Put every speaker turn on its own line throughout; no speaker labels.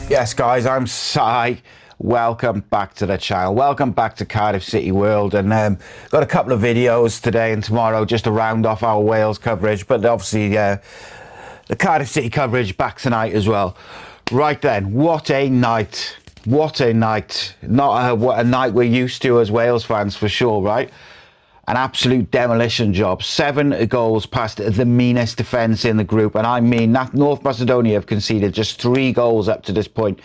Yes, guys, I'm Si. Welcome back to the channel. Welcome back to Cardiff City World. And got a couple of videos today and tomorrow just to round off our Wales coverage. But obviously, the Cardiff City coverage back tonight as well. Right then, what a night. What a night. Not a night we're used to as Wales fans for sure, right? An absolute demolition job. 7 goals past the meanest defence in the group. And I mean, North Macedonia have conceded just 3 goals up to this point.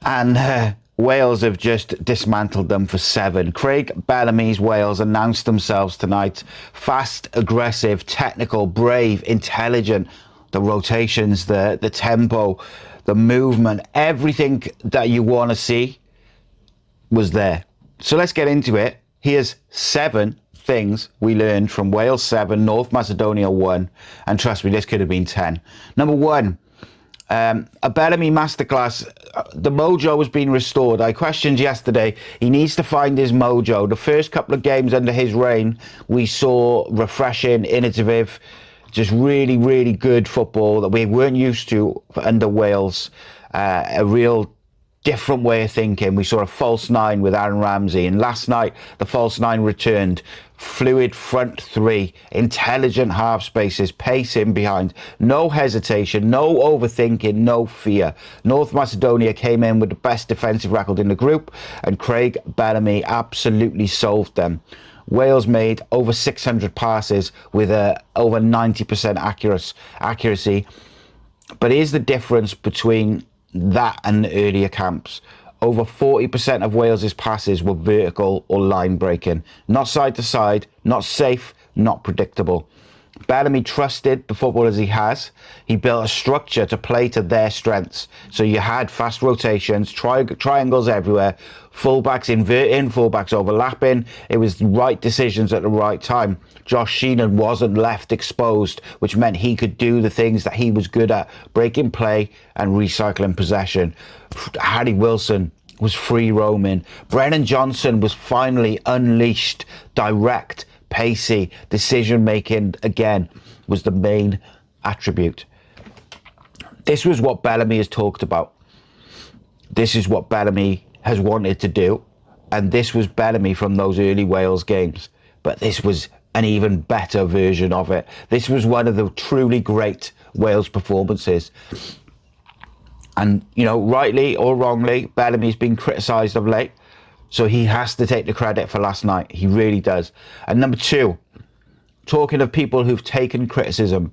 And Wales have just dismantled them for 7. Craig Bellamy's Wales announced themselves tonight. Fast, aggressive, technical, brave, intelligent. The rotations, the tempo, the movement, everything that you want to see was there. So let's get into it. Here's 7 things we learned from Wales 7, North Macedonia 1, and trust me, this could have been 10. Number 1, a Bellamy masterclass. The mojo has been restored. I questioned yesterday, he needs to find his mojo. The first couple of games under his reign, we saw refreshing, innovative, just really, really good football that we weren't used to under Wales. A real different way of thinking. We saw a false 9 with Aaron Ramsey, and last night the false 9 returned. Fluid front 3, intelligent half spaces, pace in behind, no hesitation, no overthinking, no fear. North Macedonia came in with the best defensive record in the group, and Craig Bellamy absolutely solved them. Wales made over 600 passes with over 90% accuracy. But here's the difference between that and the earlier camps. Over 40% of Wales's passes were vertical or line breaking, not side to side, not safe, not predictable. Bellamy trusted the footballers he has. He built a structure to play to their strengths. So you had fast rotations, triangles everywhere, fullbacks inverting, fullbacks overlapping. It was the right decisions at the right time. Josh Sheenan wasn't left exposed, which meant he could do the things that he was good at, breaking play and recycling possession. Harry Wilson was free roaming. Brennan Johnson was finally unleashed, direct, pacey, decision making again was the main attribute. This was what Bellamy has talked about. This is what Bellamy has wanted to do, and this was Bellamy from those early Wales games. But this was an even better version of it. This was one of the truly great Wales performances. And, you know, rightly or wrongly, Bellamy's been criticised of late. So he has to take the credit for last night. He really does. And number 2, talking of people who've taken criticism,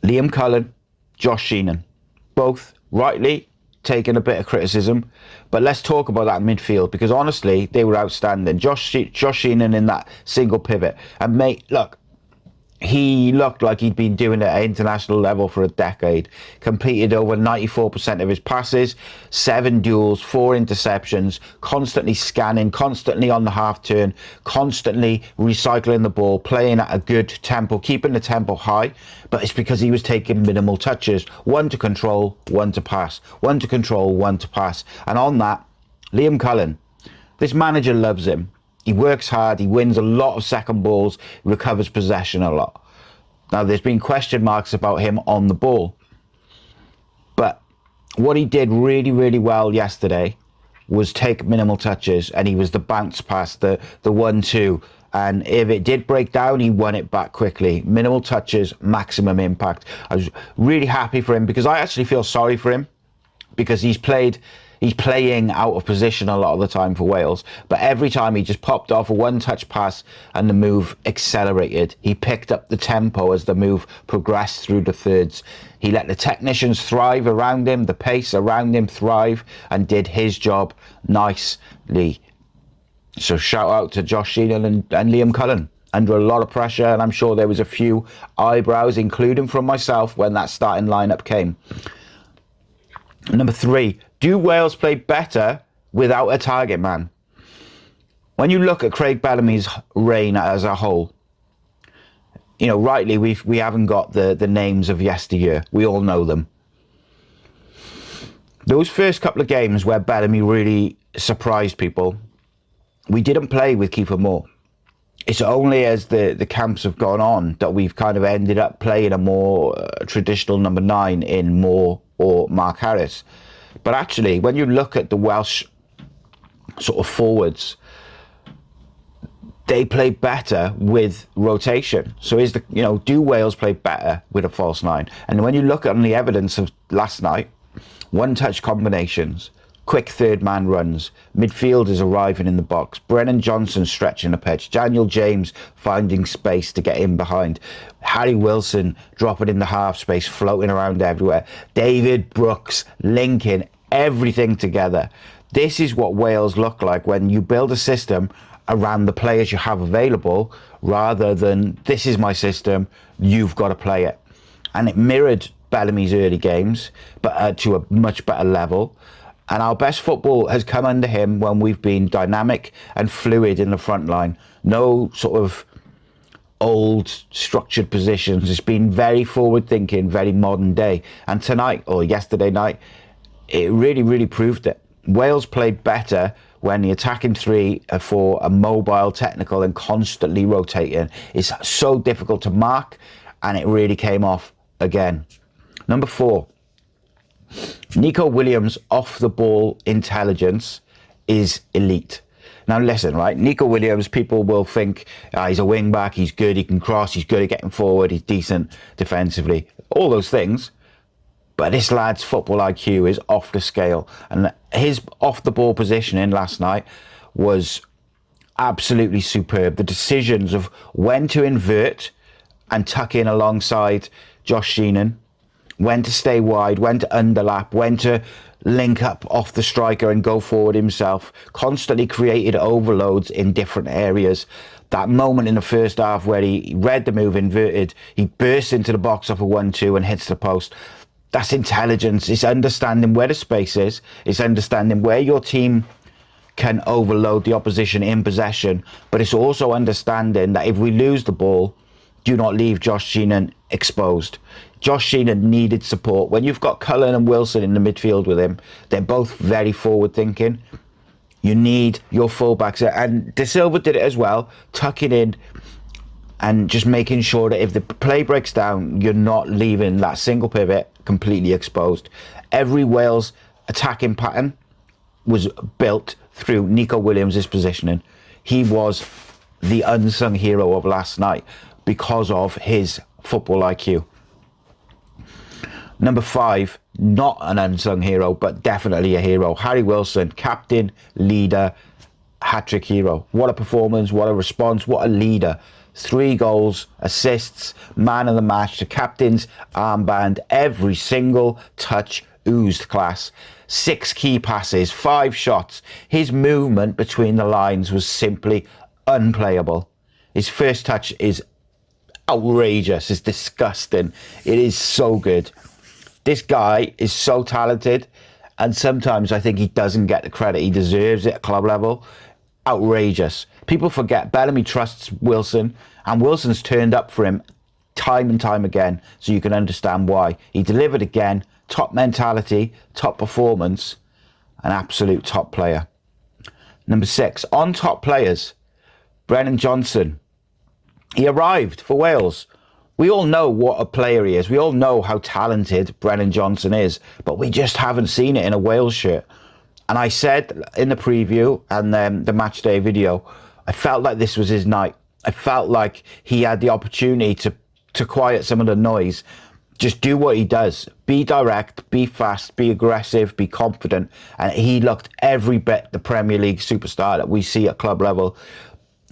Liam Cullen, Josh Sheenan, both rightly taken a bit of criticism. But let's talk about that midfield, because honestly, they were outstanding. Josh Sheenan in that single pivot. And mate, look, he looked like he'd been doing it at international level for a decade. Completed over 94% of his passes, 7 duels, 4 interceptions, constantly scanning, constantly on the half turn, constantly recycling the ball, playing at a good tempo, keeping the tempo high. But it's because he was taking minimal touches. 1 to control, 1 to pass. 1 to control, 1 to pass. And on that, Liam Cullen, this manager loves him. He works hard, he wins a lot of second balls, recovers possession a lot. Now, there's been question marks about him on the ball. But what he did really, really well yesterday was take minimal touches, and he was the bounce pass, the 1-2. And if it did break down, he won it back quickly. Minimal touches, maximum impact. I was really happy for him, because I actually feel sorry for him, because he's playing out of position a lot of the time for Wales, but every time he just popped off a one-touch pass and the move accelerated. He picked up the tempo as the move progressed through the thirds. He let the technicians thrive around him, the pace around him thrive, and did his job nicely. So shout out to Josh Sheenan and Liam Cullen. Under a lot of pressure, and I'm sure there was a few eyebrows, including from myself, when that starting lineup came. Number 3, do Wales play better without a target man? When you look at Craig Bellamy's reign as a whole, you know, rightly, we haven't got the names of yesteryear. We all know them. Those first couple of games where Bellamy really surprised people, we didn't play with Kiefer Moore. It's only as the camps have gone on that we've kind of ended up playing a more traditional number 9 in more or Mark Harris. But actually, when you look at the Welsh sort of forwards, they play better with rotation. So do Wales play better with a false nine? And when you look at the evidence of last night, one-touch combinations, quick third-man runs, midfielders arriving in the box, Brennan Johnson stretching the pitch, Daniel James finding space to get in behind, Harry Wilson dropping in the half space, floating around everywhere, David Brooks linking everything together. This is what Wales look like when you build a system around the players you have available, rather than this is my system, you've got to play it. And it mirrored Bellamy's early games, but to a much better level. And our best football has come under him when we've been dynamic and fluid in the front line. No sort of old structured positions. It's been very forward thinking, very modern day. And tonight, or yesterday night, it really, really proved it. Wales played better when the attacking three are for a mobile, technical and constantly rotating. It's so difficult to mark, and it really came off again. Number 4, Nico Williams' off-the-ball intelligence is elite. Now listen, right? Nico Williams, people will think he's a wing-back, he's good, he can cross, he's good at getting forward, he's decent defensively, all those things. But this lad's football IQ is off the scale. And his off-the-ball positioning last night was absolutely superb. The decisions of when to invert and tuck in alongside Josh Sheenan, when to stay wide, when to underlap, when to link up off the striker and go forward himself, constantly created overloads in different areas. That moment in the first half where he read the move, inverted, he bursts into the box off a 1-2 and hits the post. That's intelligence. It's understanding where the space is. It's understanding where your team can overload the opposition in possession. But it's also understanding that if we lose the ball, do not leave Josh Sheenan exposed. Josh Sheenan needed support. When you've got Cullen and Wilson in the midfield with him, they're both very forward thinking. You need your fullbacks. And De Silva did it as well, tucking in and just making sure that if the play breaks down, you're not leaving that single pivot completely exposed. Every Wales attacking pattern was built through Nico Williams' positioning. He was the unsung hero of last night because of his football IQ. Number 5, not an unsung hero, but definitely a hero. Harry Wilson, captain, leader, hat-trick hero. What a performance, what a response, what a leader. 3 goals, assists, man of the match, the captain's armband, every single touch oozed class. 6 key passes, 5 shots. His movement between the lines was simply unplayable. His first touch is outrageous, it's disgusting. It is so good. This guy is so talented, and sometimes I think he doesn't get the credit he deserves at club level. Outrageous. People forget Bellamy trusts Wilson, and Wilson's turned up for him time and time again, so you can understand why. He delivered again. Top mentality, top performance, an absolute top player. Number 6, on top players, Brennan Johnson. He arrived for Wales. We all know what a player he is. We all know how talented Brennan Johnson is, but we just haven't seen it in a Wales shirt. And I said in the preview and the match day video, I felt like this was his night. I felt like he had the opportunity to quiet some of the noise. Just do what he does. Be direct, be fast, be aggressive, be confident. And he looked every bit the Premier League superstar that we see at club level.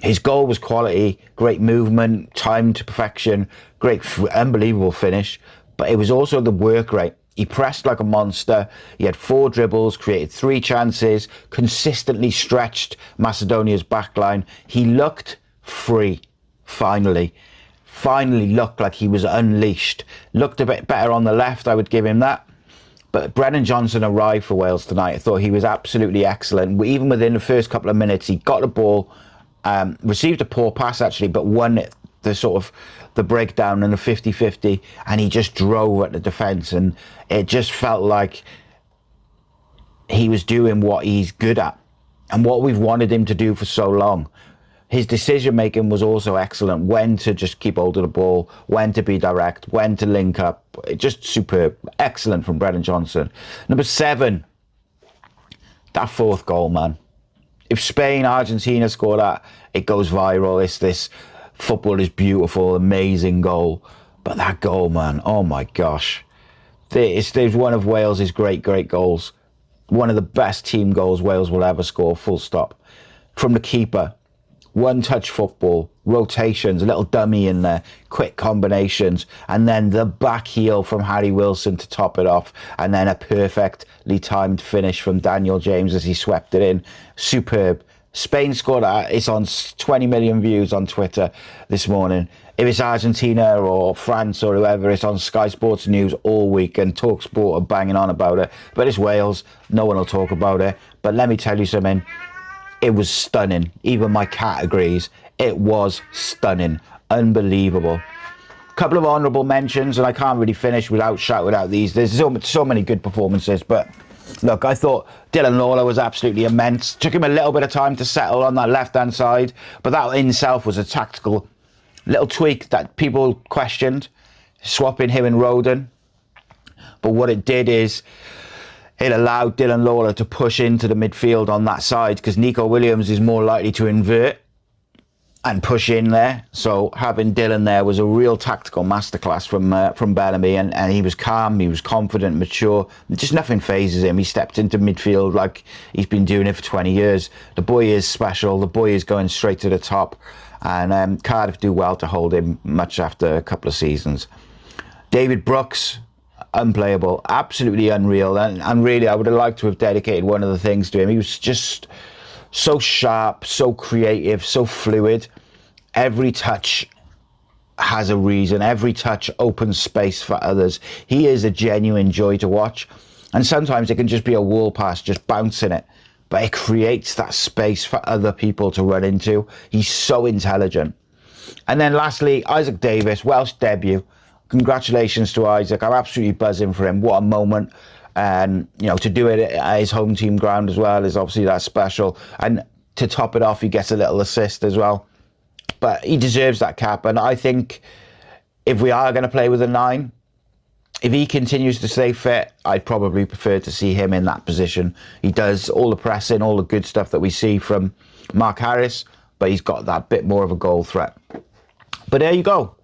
His goal was quality, great movement, time to perfection, great, unbelievable finish. But it was also the work rate. He pressed like a monster. He had 4 dribbles, created 3 chances, consistently stretched Macedonia's backline. He looked free, finally. Finally looked like he was unleashed. Looked a bit better on the left, I would give him that. But Brennan Johnson arrived for Wales tonight. I thought he was absolutely excellent. Even within the first couple of minutes, he got the ball, received a poor pass actually, but won the sort of the breakdown and the 50-50, and he just drove at the defence, and it just felt like he was doing what he's good at and what we've wanted him to do for so long. his decision making was also excellent. When to just keep hold of the ball, when to be direct, when to link up. Just superb. Excellent from Brennan Johnson. Number 7, that 4th goal, man. If Spain, Argentina score that, it goes viral. It's this football is beautiful, amazing goal. But that goal, man, oh my gosh. There's one of Wales's great goals. One of the best team goals Wales will ever score, full stop. From the keeper. One-touch football, rotations, a little dummy in there, quick combinations, and then the back heel from Harry Wilson to top it off, and then a perfectly timed finish from Daniel James as he swept it in. Superb. Spain scored that. It's on 20 million views on Twitter this morning. If it's Argentina or France or whoever, it's on Sky Sports News all week, and TalkSport are banging on about it. But it's Wales. No one will talk about it. But let me tell you something. It was stunning. Even my cat agrees. It was stunning. Unbelievable. Couple of honourable mentions, and I can't really finish without shouting out these. There's so many good performances, but look, I thought Dylan Lawler was absolutely immense. Took him a little bit of time to settle on that left-hand side, but that in itself was a tactical little tweak that people questioned, swapping him and Roden. But what it did is it allowed Dylan Lawler to push into the midfield on that side, because Nico Williams is more likely to invert and push in there. So having Dylan there was a real tactical masterclass from Bellamy, and he was calm, he was confident, mature. Just nothing phases him. He stepped into midfield like he's been doing it for 20 years. The boy is special. The boy is going straight to the top, and Cardiff do well to hold him much after a couple of seasons. David Brooks, unplayable, absolutely unreal, and really I would have liked to have dedicated one of the things to him. He was just so sharp, so creative, so fluid. Every touch has a reason. Every touch opens space for others. He is a genuine joy to watch, and sometimes it can just be a wall pass, just bouncing it, but it creates that space for other people to run into. He's so intelligent. And then lastly, Isaac Davis, Welsh debut. Congratulations to Isaac. I'm absolutely buzzing for him. What a moment. And, to do it at his home team ground as well is obviously that special. And to top it off, he gets a little assist as well. But he deserves that cap. And I think if we are going to play with a 9, if he continues to stay fit, I'd probably prefer to see him in that position. He does all the pressing, all the good stuff that we see from Mark Harris, but he's got that bit more of a goal threat. But there you go.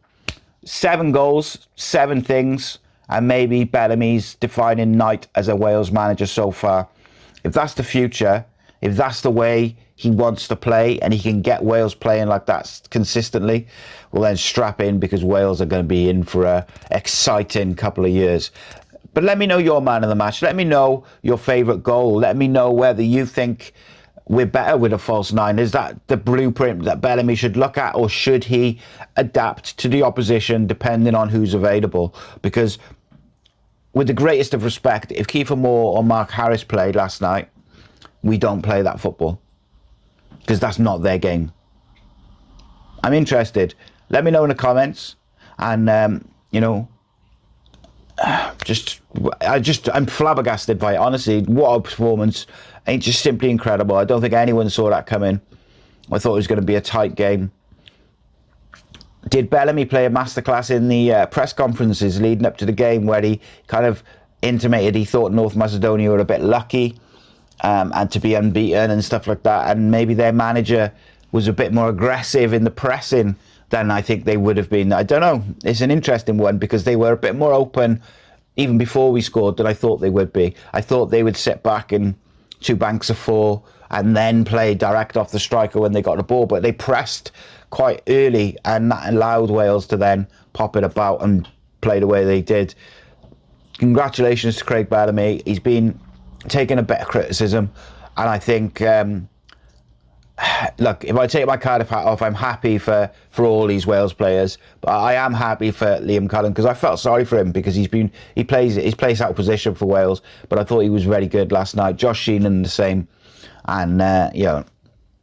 7 goals, 7 things, and maybe Bellamy's defining night as a Wales manager so far. If that's the future, if that's the way he wants to play, and he can get Wales playing like that consistently, well then strap in, because Wales are going to be in for a exciting couple of years. But let me know your man of the match. Let me know your favourite goal. Let me know whether you think we're better with a false 9. Is that the blueprint that Bellamy should look at, or should he adapt to the opposition depending on who's available? Because with the greatest of respect, if Kiefer Moore or Mark Harris played last night, we don't play that football, because that's not their game. I'm interested. Let me know in the comments, and I'm flabbergasted by it, honestly. What a performance. It's just simply incredible. I don't think anyone saw that coming. I thought it was going to be a tight game. Did Bellamy play a masterclass in the press conferences leading up to the game, where he kind of intimated he thought North Macedonia were a bit lucky and to be unbeaten and stuff like that, and maybe their manager was a bit more aggressive in the pressing than I think they would have been. I don't know. It's an interesting one, because they were a bit more open even before we scored than I thought they would be. I thought they would sit back in 2 banks of 4 and then play direct off the striker when they got the ball, but they pressed quite early, and that allowed Wales to then pop it about and play the way they did. Congratulations to Craig Bellamy. He's been taking a bit of criticism, and I think look, if I take my Cardiff hat off, I'm happy for all these Wales players, but I am happy for Liam Cullen, because I felt sorry for him, because he plays out of position for Wales, but I thought he was very good last night. Josh Sheenan the same, and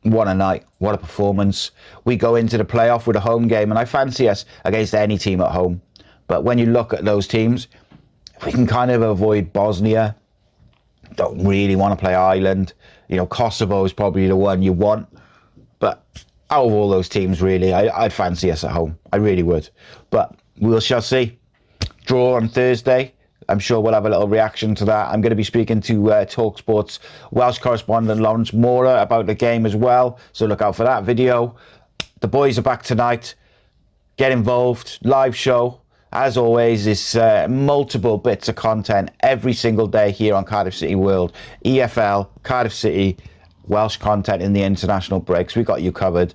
what a night, what a performance. We go into the playoff with a home game, and I fancy us against any team at home, but when you look at those teams, if we can kind of avoid Bosnia, don't really want to play Ireland. Kosovo is probably the one you want, but out of all those teams, really, I'd fancy us at home. I really would. But we shall see. Draw on Thursday. I'm sure we'll have a little reaction to that. I'm going to be speaking to TalkSport's Welsh correspondent Lawrence Mora about the game as well. So look out for that video. The boys are back tonight. Get involved. Live show. As always, it's multiple bits of content every single day here on Cardiff City World. EFL, Cardiff City, Welsh content in the international breaks. We got you covered.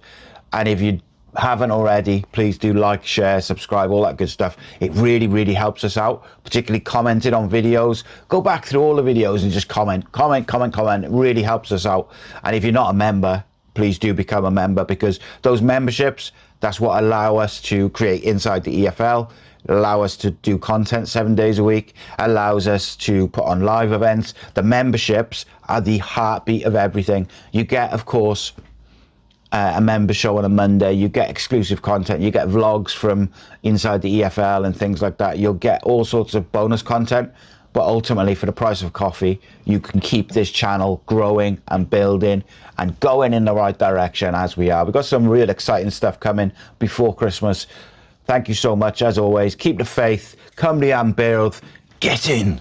And if you haven't already, please do like, share, subscribe, all that good stuff. It really, really helps us out, particularly commenting on videos. Go back through all the videos and just comment. It really helps us out. And if you're not a member, please do become a member, because those memberships, that's what allow us to create Inside the EFL, allow us to do content 7 days a week, allows us to put on live events. The memberships are the heartbeat of everything. You get, of course, a member show on a Monday, you get exclusive content, you get vlogs from inside the EFL and things like that. You'll get all sorts of bonus content, but ultimately for the price of coffee, you can keep this channel growing and building and going in the right direction as we are. We've got some real exciting stuff coming before Christmas. Thank you so much, as always. Keep the faith. Cymru am byrdd. Get in.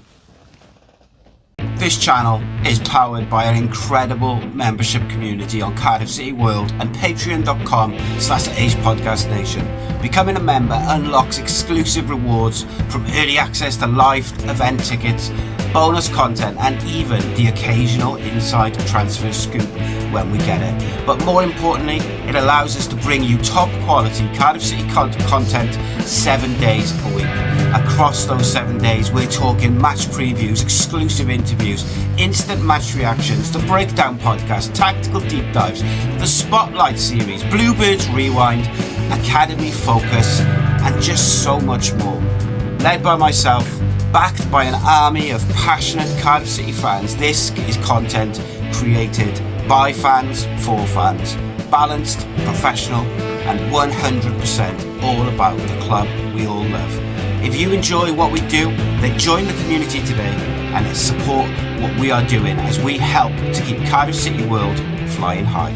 This channel is powered by an incredible membership community on Cardiff City World and patreon.com/AcePodcastNation. Becoming a member unlocks exclusive rewards, from early access to live event tickets, bonus content, and even the occasional inside transfer scoop when we get it. But more importantly, it allows us to bring you top quality Cardiff City content 7 days a week. Across those 7 days, we're talking match previews, exclusive interviews, instant match reactions, the breakdown podcast, tactical deep dives, the Spotlight series, Bluebirds Rewind, Academy Focus, and just so much more. Led by myself, backed by an army of passionate Cardiff City fans, this is content created by fans for fans. Balanced, professional, and 100% all about the club we all love. If you enjoy what we do, then join the community today and support what we are doing as we help to keep Cardiff City World flying high.